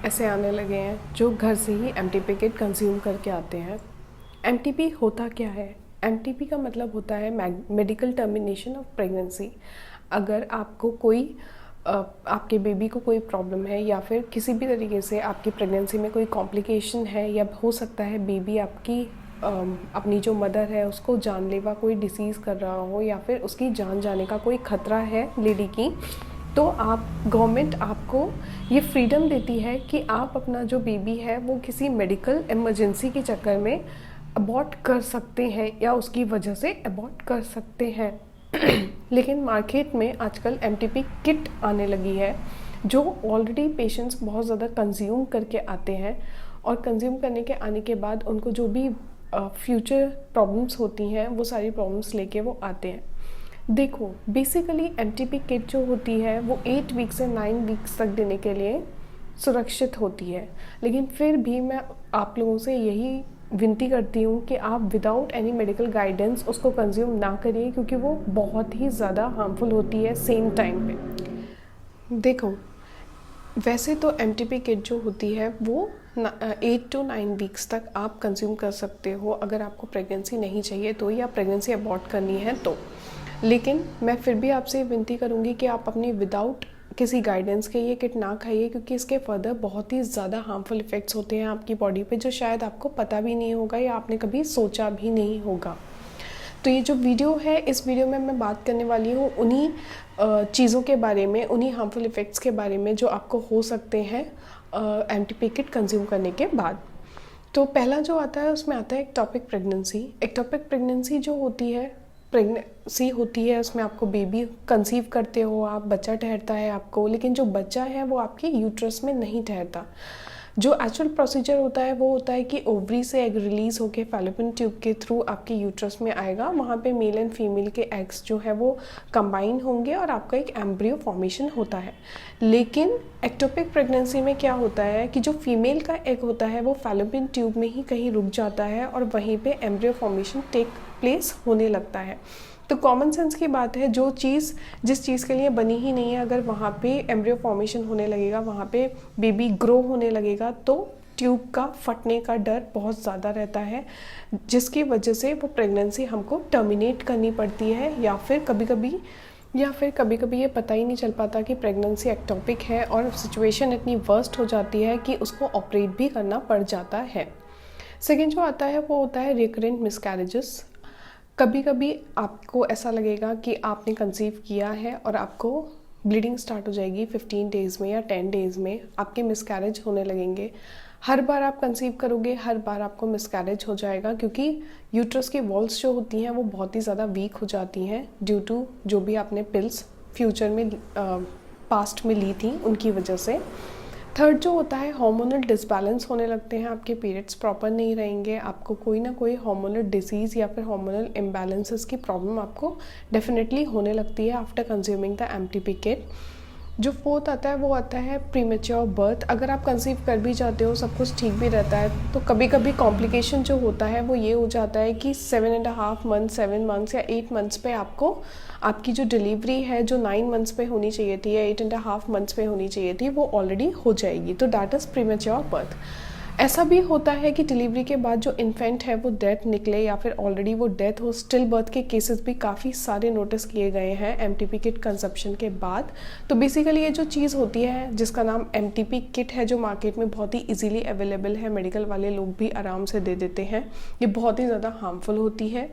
ऐसे आने लगे हैं जो घर से ही एमटीपी किट कंज्यूम करके आते हैं। एमटीपी होता क्या है? एमटीपी का मतलब होता है मेडिकल टर्मिनेशन ऑफ प्रेगनेंसी। अगर आपको कोई आपके बेबी को कोई प्रॉब्लम है या फिर किसी भी तरीके से आपकी प्रेगनेंसी में कोई कॉम्प्लिकेशन है, या हो सकता है बेबी आपकी अपनी जो मदर है उसको जानलेवा कोई डिसीज़ कर रहा हो, या फिर उसकी जान जाने का कोई ख़तरा है लेडी की, तो गवर्नमेंट आपको ये फ्रीडम देती है कि आप अपना जो बेबी है वो किसी मेडिकल इमरजेंसी के चक्कर में अबॉर्ट कर सकते हैं या उसकी वजह से अबॉर्ट कर सकते हैं। लेकिन मार्केट में आजकल एमटीपी किट आने लगी है जो ऑलरेडी पेशेंट्स बहुत ज़्यादा कंज्यूम करके आते हैं, और कंज्यूम करने के आने के बाद उनको जो भी फ्यूचर प्रॉब्लम्स होती हैं वो सारी प्रॉब्लम्स लेके वो आते हैं। देखो, बेसिकली एमटीपी किट जो होती है वो 8 वीक से 9 वीक्स तक देने के लिए सुरक्षित होती है, लेकिन फिर भी मैं आप लोगों से यही विनती करती हूँ कि आप विदाउट एनी मेडिकल गाइडेंस उसको कंज्यूम ना करिए, क्योंकि वो बहुत ही ज़्यादा हार्मफुल होती है सेम टाइम पे। देखो, वैसे तो एमटीपी किट जो होती है वो 8 to 9 वीक्स तक आप कंज्यूम कर सकते हो अगर आपको प्रेगनेंसी नहीं चाहिए तो, या प्रेगनेंसी अबॉर्ट करनी है तो। लेकिन मैं फिर भी आपसे विनती करूँगी कि आप अपनी विदाउट किसी गाइडेंस के ये किट ना खाइए, क्योंकि इसके फर्दर बहुत ही ज़्यादा हार्मफुल इफ़ेक्ट्स होते हैं आपकी बॉडी पे, जो शायद आपको पता भी नहीं होगा या आपने कभी सोचा भी नहीं होगा। तो ये जो वीडियो है, इस वीडियो में मैं बात करने वाली हूँ उन्हीं चीज़ों के बारे में, उन्हीं हार्मफुल इफ़ेक्ट्स के बारे में जो आपको हो सकते हैं एमटीपी किट कंज्यूम करने के बाद। तो पहला जो आता है उसमें आता है एक्टोपिक प्रेगनेंसी। एक्टोपिक प्रेगनेंसी जो होती है, प्रेगनेंसी होती है, उसमें आपको बेबी कंसीव करते हो आप, बच्चा ठहरता है आपको, लेकिन जो बच्चा है वो आपके यूट्रस में नहीं ठहरता। जो एक्चुअल प्रोसीजर होता है वो होता है कि ओवरी से एग रिलीज़ होकर फैलोपियन ट्यूब के थ्रू आपके यूट्रस में आएगा। वहाँ पे मेल एंड फीमेल के एग्स जो है वो कंबाइन होंगे और आपका एक एम्ब्रियो फॉर्मेशन होता है। लेकिन एक्टोपिक प्रेगनेंसी में क्या होता है कि जो फीमेल का एग होता है वो फैलोपियन ट्यूब में ही कहीं रुक जाता है और वहीं पे एम्ब्रियो फॉर्मेशन टेक प्लेस होने लगता है। तो कॉमन सेंस की बात है, जो चीज़ जिस चीज़ के लिए बनी ही नहीं है, अगर वहाँ पे एम्ब्रियो फॉर्मेशन होने लगेगा, वहाँ पे बेबी ग्रो होने लगेगा, तो ट्यूब का फटने का डर बहुत ज़्यादा रहता है, जिसकी वजह से वो प्रेगनेंसी हमको टर्मिनेट करनी पड़ती है, या फिर कभी कभी ये पता ही नहीं चल पाता कि प्रेगनेंसी एक्टोपिक है और सिचुएशन इतनी वर्स्ट हो जाती है कि उसको ऑपरेट भी करना पड़ जाता है। सेकेंड जो आता है वो होता है रिकरेंट मिसकैरेजेस। कभी कभी आपको ऐसा लगेगा कि आपने कंसीव किया है और आपको ब्लीडिंग स्टार्ट हो जाएगी 15 डेज़ में या 10 डेज़ में, आपके मिसकैरेज होने लगेंगे। हर बार आप कंसीव करोगे, हर बार आपको मिसकैरेज हो जाएगा, क्योंकि यूट्रस की वॉल्स जो होती हैं वो बहुत ही ज़्यादा वीक हो जाती हैं ड्यू टू जो भी आपने पिल्स फ्यूचर में पास्ट में ली थी उनकी वजह से। थर्ड जो होता है, हार्मोनल डिसबैलेंस होने लगते हैं, आपके पीरियड्स प्रॉपर नहीं रहेंगे, आपको कोई ना कोई हार्मोनल डिसीज़ या फिर हार्मोनल इम्बैलेंसेस की प्रॉब्लम आपको डेफिनेटली होने लगती है after consuming the MTP kit. जो फोर्थ आता है वो आता है प्रीमेच्योर बर्थ। अगर आप कंसीव कर भी जाते हो, सब कुछ ठीक भी रहता है, तो कभी कभी कॉम्प्लिकेशन जो होता है वो ये हो जाता है कि 7.5 मंथ, 7 मंथ्स या 8 मंथ्स पे आपको आपकी जो डिलीवरी है, जो 9 मंथ्स पे होनी चाहिए थी या 8.5 मंथ्स पे होनी चाहिए थी, वो ऑलरेडी हो जाएगी। तो दैट इज़ प्रीमेच्योर बर्थ। ऐसा भी होता है कि डिलीवरी के बाद जो इन्फेंट है वो डेथ निकले, या फिर ऑलरेडी वो डेथ हो। स्टिल बर्थ के केसेस भी काफ़ी सारे नोटिस किए गए हैं एमटीपी किट कंजप्शन के बाद। तो बेसिकली ये जो चीज़ होती है जिसका नाम एमटीपी किट है, जो मार्केट में बहुत ही इजीली अवेलेबल है, मेडिकल वाले लोग भी आराम से दे देते हैं, ये बहुत ही ज़्यादा हार्मफुल होती है।